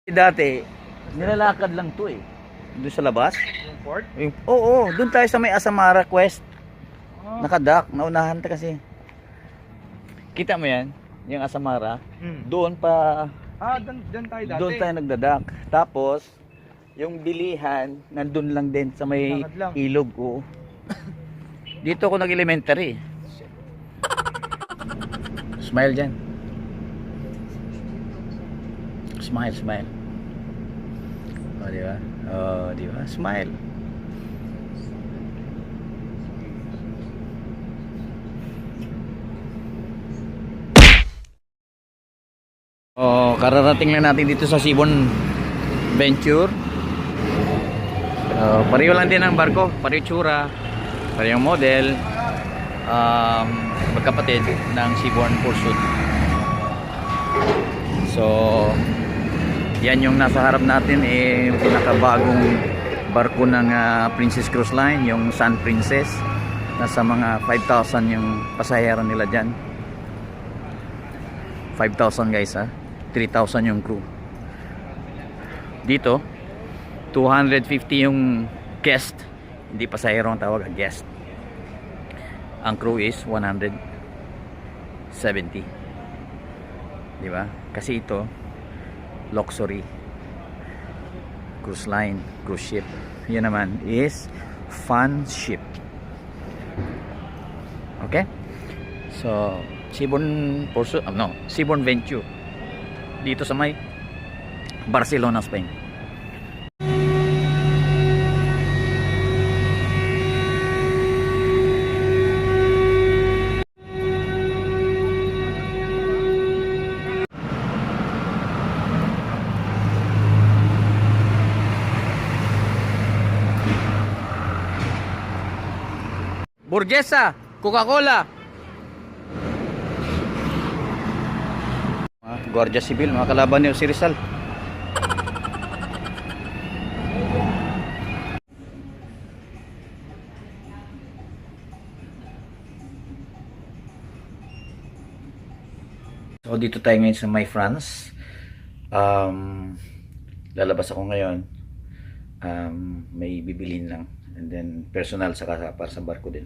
Dati, nilalakad lang to eh. Doon sa labas. Yung port? Oo, doon tayo sa may Asamara Quest. Oh. Nakadak, naunahan ta kasi. Kita mo yan? Yung Asamara. Doon pa, Doon tayo dati. doon tayo nagdadak. Tapos, yung bilihan, nandun lang din sa may Lakad lang. ilog. Oo. Dito ako nag-elementary. Smile dyan. Smile, smile. Oh, di ba? Oh, di ba? Smile. Oh, kararating lang natin dito sa Sibon Venture. Pareho lang din ang barko, pareho tsura, pareho model. Magkapatid ng Seabourn Pursuit. So, yan yung nasa harap natin pinakabagong barko ng Princess Cruise Line, yung Sun Princess. Nasa mga 5,000 yung pasahero nila dyan. 5,000 guys 3,000 yung crew. Dito 250 yung guest, hindi pasahero ang tawag, guest. Ang crew is 170. Di ba? Kasi ito luxury cruise line, cruise ship. Yan naman is fun ship. Okay? So, Seabourn Pursuit, Seabourn Venture. Dito sa may Barcelona, Spain. Burguesa, Coca-Cola. Guardia Civil, mga kalaban niyo si Rizal. So dito tayo ngayon sa May France. Lalabas ako ngayon. May bibilhin lang. And then personal saka para sa barko din.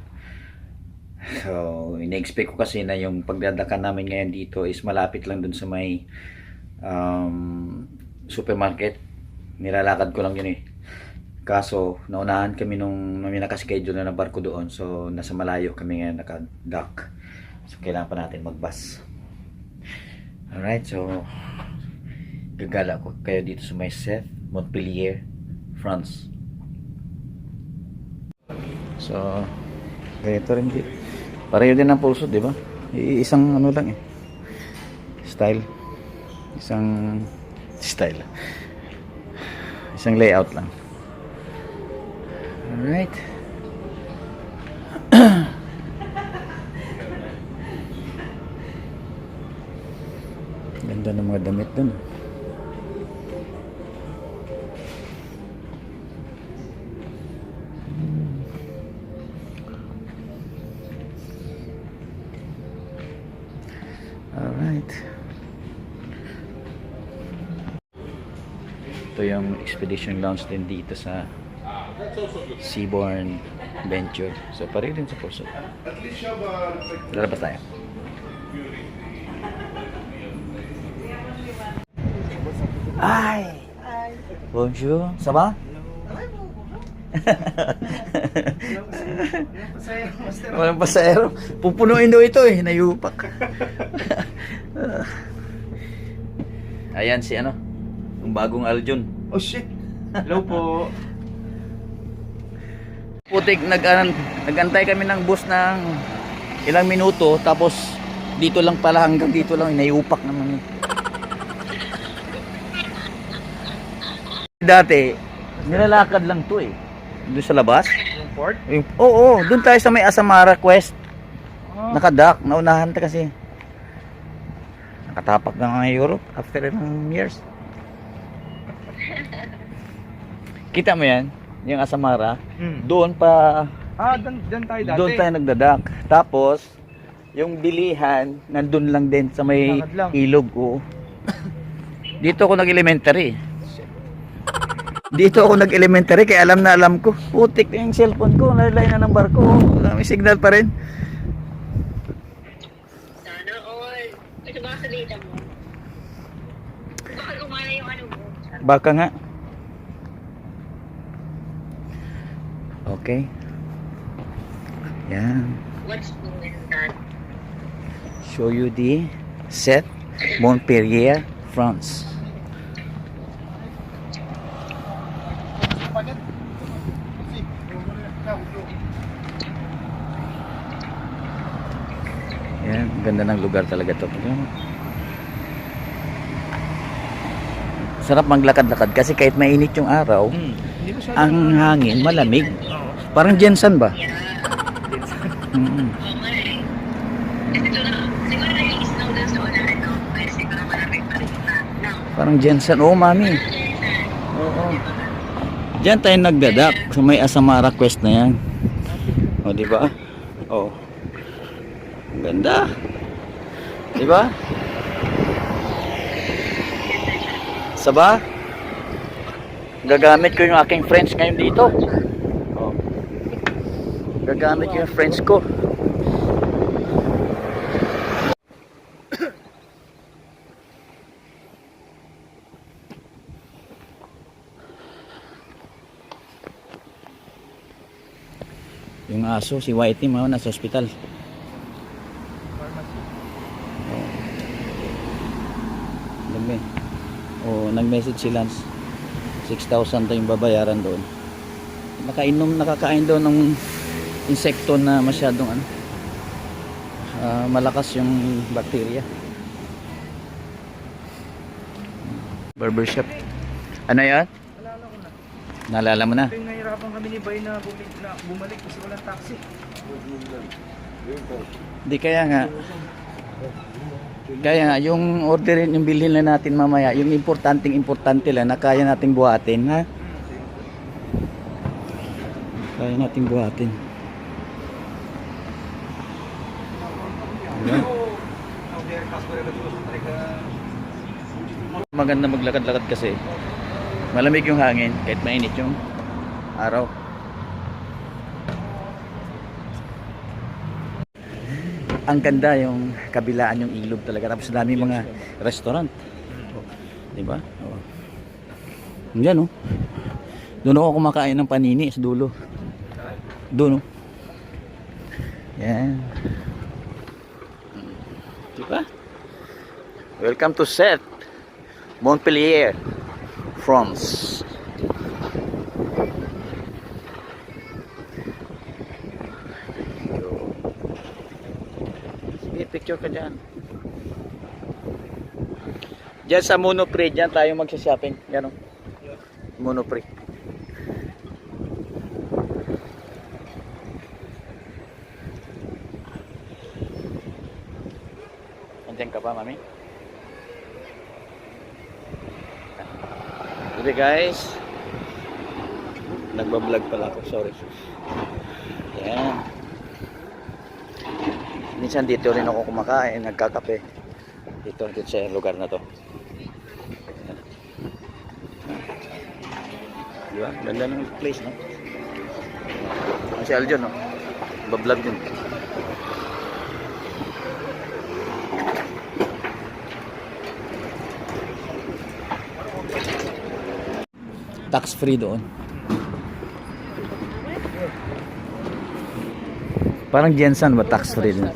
So ina-expect ko kasi na yung pagdadakan namin ngayon dito is malapit lang dun sa may supermarket. Nilalakad ko lang yun eh. Kaso naunahan kami nung may nakaschedule na barko doon. So nasa malayo kami ngayon naka-dock. So kailangan pa natin mag-bus. Alright, so gagala ko kayo dito sa may Sèvres, Montpellier, France. So ganito rin dito. Pareho din ang pulso, di ba? Isang ano lang eh. Style. Isang layout lang. Alright. Ganda ng mga damit dun. Alright. Ito yung expedition lounge din dito sa Seabourn Venture. So pareho din sa Pursuit. Lalabas tayo. Ay! Bonjour! Ça va? Walang pasahero. Pupunuin daw ito eh, nayupak. Ayan si ano, yung bagong Aljun. Oh shit! Hello po. Putik, nagantay kami ng bus ng ilang minuto, tapos dito lang pala, hanggang dito lang, nayupak naman. Dati, nilalakad lang to eh. Doon sa labas. Yung port? Oo, doon tayo sa may Asamara Quest. Oh. Nakadak, naunahan ta kasi. Nakatapak na nga Europe after ilang years. Kita mo yan? Yung Asamara. Doon pa, Doon tayo dati. doon tayo nagdadak. Tapos, yung bilihan, nandun lang din sa may Lakad lang. ilog. Oo. Dito ako nag-elementary. Dito ako nag-elementary kaya alam na alam ko. Putik yung cellphone ko, nalilay na ng barko. May signal pa rin. Sana all. Ito ba sa data mo? Baka gumana yung ano mo. Baka nga. Okay. Yan. What's going on? Show you the set Montpellier, France. Yan, ganda ng lugar talaga to. Sarap maglakad-lakad kasi kahit mainit yung araw, Hindi masyado. ang hangin malamig. Parang Jensen ba? Yeah. Mm-mm. Okay. Kasi ito na, siguro nag-iis na ulan sa unahan, no? Kaya siguro malamig pa rin na. No? Parang Jensen. Oo, mami. Oo. Diyan tayo nagdadak sa may Asamara Quest na yan. O, di ba? O. Ang ganda. Di ba? Saba? Gagamit ko yung aking French ngayon dito. O. Gagamit ko yung French ko. Yung aso, si Whitey, mga nasa ospital. Dami. O, nag-message si Lance. 6,000 tayo yung babayaran doon. Nakakain doon ng insekto na masyadong ano, malakas yung bakterya. Barbershop. Ano yan? Nalala ko na. Naalala mo na? Ito yung nahirapan kami ni Bay na bumalik kasi walang taxi. Di kaya nga. Kaya nga, yung orderin, yung bilhin na natin mamaya, yung importante lang na kaya nating buhatin, ha? Kaya nating buhatin. Ayan. Maganda maglakad-lakad kasi malamig yung hangin kahit mainit yung araw. Ang ganda yung kabilaan yung ilog talaga, tapos dami mga restaurant, di ba? Oh. Yan, oh. Doon ako kumakain ng panini sa dulo. Doon, oh. Yan, di ba? Welcome to Set Montpellier, France. Picture ka dyan. Dyan sa Monoprix, dyan tayo magsha-shopping. Yan o. Monoprix. Andiyan ka pa, mami? Okay guys. Nagbablog pala ako, sorry. Yan. Minsan dito rin ako kumakain, nagkakape. Dito sa lugar na to. Diba? Ganda ng place, no? Si Aljon, no? Bablog din. Tax free doon. Parang Jensen ba tax free din?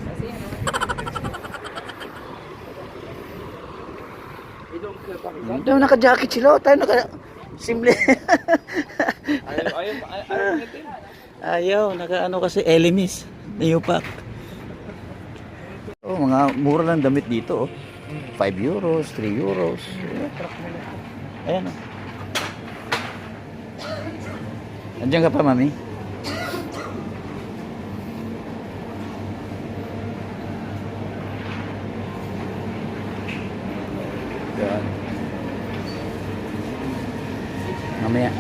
Daw naka-jacket sila, tayo naka simple. Ayaw, naka-ano kasi Elemis, Neopak. Oh, mga mura lang damit dito, oh. 5 euros, 3 euros. Ayan, oh. Andiyan ka pa, mami? Yan. Mamaya.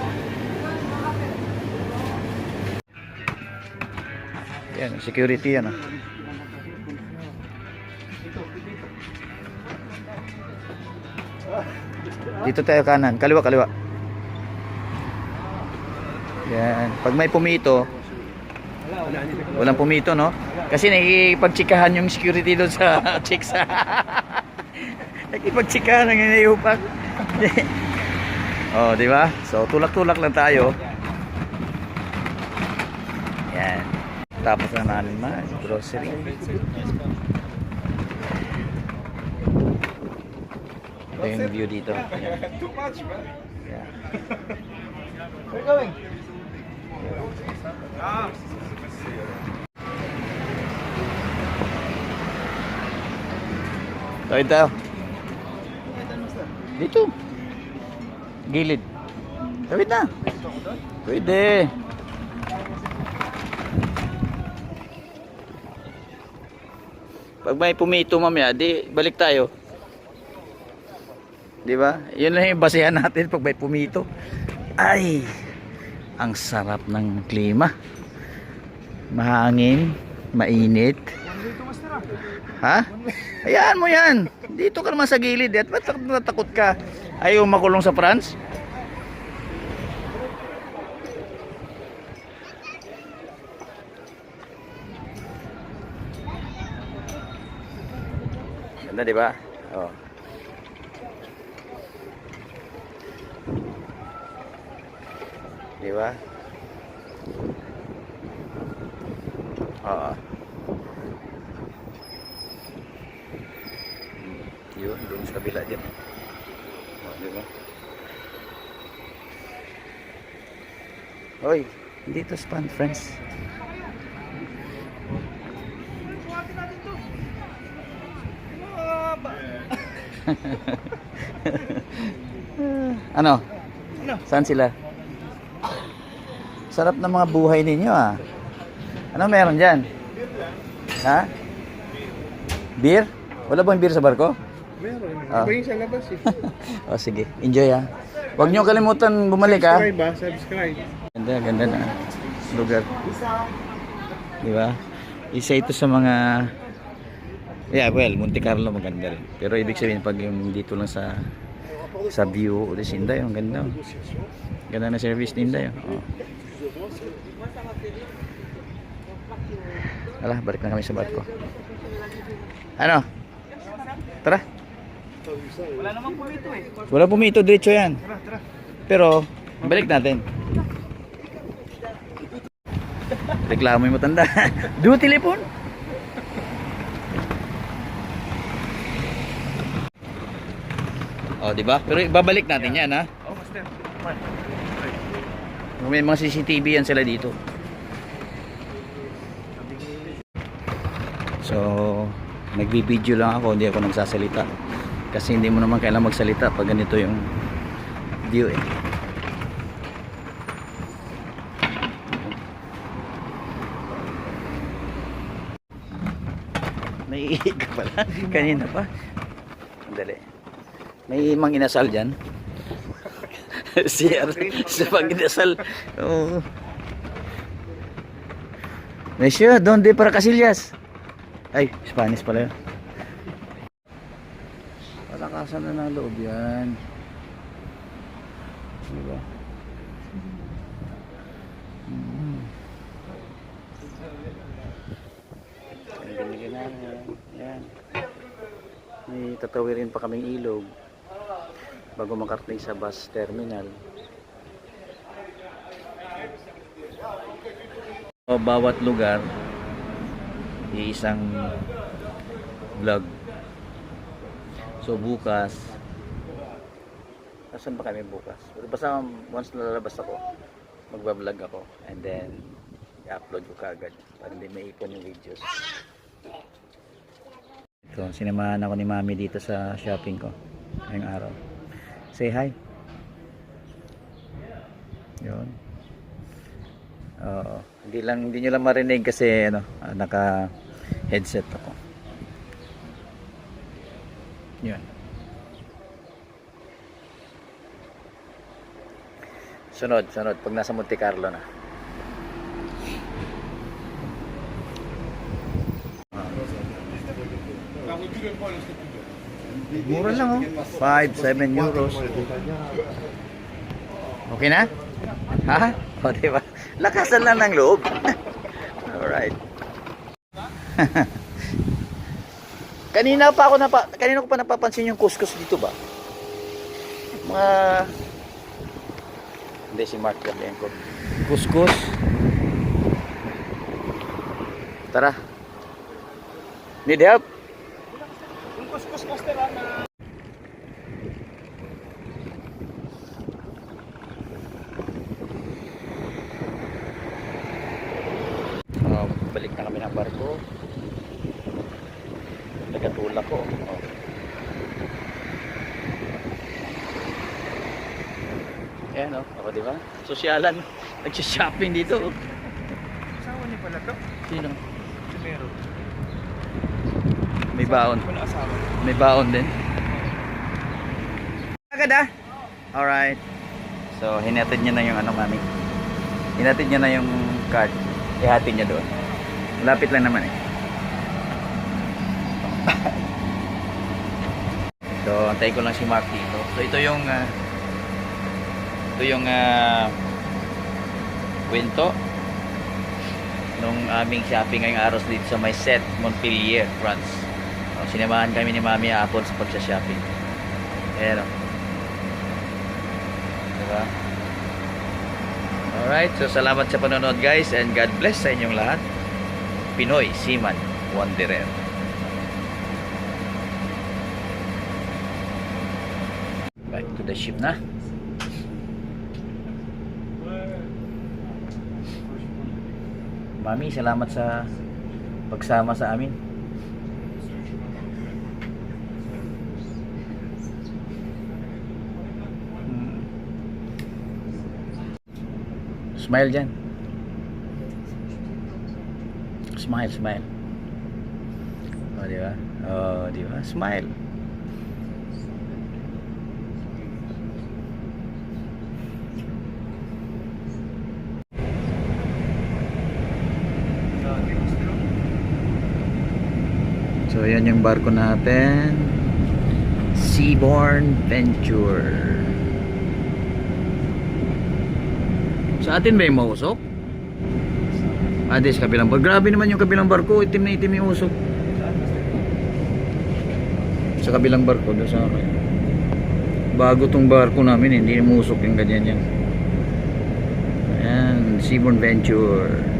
Yan, security yan, ah. Dito tayo kanan. Kaliwa, kaliwa. Yan. Pag may pumito, walang pumito, no? Kasi nakikipagtsikahan yung security doon sa chicks. Nakikipagtsikahan ng inayupak. Oh, di ba? So, tulak-tulak lang tayo. Yan. Tapos na namin grocery. Ito yung view dito. Yan. Yeah. Where going? Tawid tayo. Dito. Gilid. Tawid na. Pwede. Pag may pumito mamaya, di balik tayo. Di ba? Yun lang yung basehan natin pag may pumito. Ay, ang sarap ng klima. Mahangin, mainit. Ha? Hayaan mo yan. Dito ka naman sa gilid. At ba't natakot ka? Ayaw makulong sa France? Ganda, di ba? Oh. Di ba? Oo. Yun, doon sa kabila dyan. Oh, di ba? Hoy, dito Span Friends. Ano? Saan sila? Sarap ng mga buhay ninyo ah. Ano meron dyan? Ha? Beer? Wala bang beer sa barko? Meron. Ah. Iba yung sa labas eh. O sige, enjoy ah. Huwag nyo kalimutan bumalik ah. Subscribe ba? Subscribe. Ganda, ganda na lugar. Di ba? Isa ito sa mga Monte Carlo maganda rin. Pero ibig sabihin pag yung dito lang sa view o sa Inday, ang ganda. Ganda na service ni Inday. Oh. Ala, balik na kami sa barko. Ano? Tara. Wala namang pumito eh. Wala pumito, diretso yan. Tara, tara. Pero, balik natin. Reklamo yung matanda. Do telepon? Oh, di ba? Pero ibabalik natin yan, ha? Oh, master. May mga CCTV yan sila dito. So, nagbi-video lang ako, hindi ako nagsasalita. Kasi hindi mo naman kailangan magsalita pag ganito yung view eh. Naiihi ka pala. Kanina pa. Andali. May mang inasal dyan. Sir, sa pag inasal. Oh. Monsieur, donde para Casillas? Ay, Spanish pala yun. Palakasan na ng loob yan. Diba? Binigyan namin. Yan. May tatawirin pa kaming ilog bago makarating sa bus terminal. O, bawat lugar iisang vlog. So bukas, asan ba kami bukas? Basta once nalalabas ako, magbablog ako and then i-upload ko kagad para hindi maipon yung videos. So sinamahan ako ni Mami dito sa shopping ko ngayong araw. Say hi. Yun. Hindi nyo lang marinig kasi naka headset ako. Yun. Sunod pag nasa Monte Carlo na. Mura lang oh. 5, 7 euros. Okay na? Ha? O, diba? Lakasan lang ng loob. Alright. Kanina ko pa napapansin yung kuskus dito ba? Mga hindi si Mark gabihin ko. Kuskus. Tara. Need help? Yung kuskus master na Balik na kami ng barko. Nagatulak ko. Ayan o, ako diba? Sosyalan. Nagsha-shopping dito. asawa niya pala to. Sino? Si Mero. May baon. Wala asawa. May baon din. Agad ah. Alright. So, hinatid niya na yung ano, mami. Hinatid niya na yung card. Ihatid niya doon. Lapit lang naman eh. So, antayin ko lang si Mark dito. So, ito yung kwento nung aming shopping ngayong araw dito sa may Set, Montpellier, France. So, sinamahan kami ni Mami Apple sa pagsha-shopping. Ayan o. Diba? Alright, so salamat sa panonood guys and God bless sa inyong lahat. Pinoy Seaman Wanderer. Back to the ship na. Mami, salamat sa pagsama sa amin. Smile dyan. Smile, smile. Oh, di ba? Oh, di ba? Smile. So, yan yung barko natin. Seaborn Venture. Sa atin ba yung mausok? Sa kabilang barko. Grabe naman yung kabilang barko. Itim na itim yung usok. Sa kabilang barko. Doon sa akin. Bago tong barko namin. Hindi musok yung ganyan yan. Ayan. Seaborn Venture.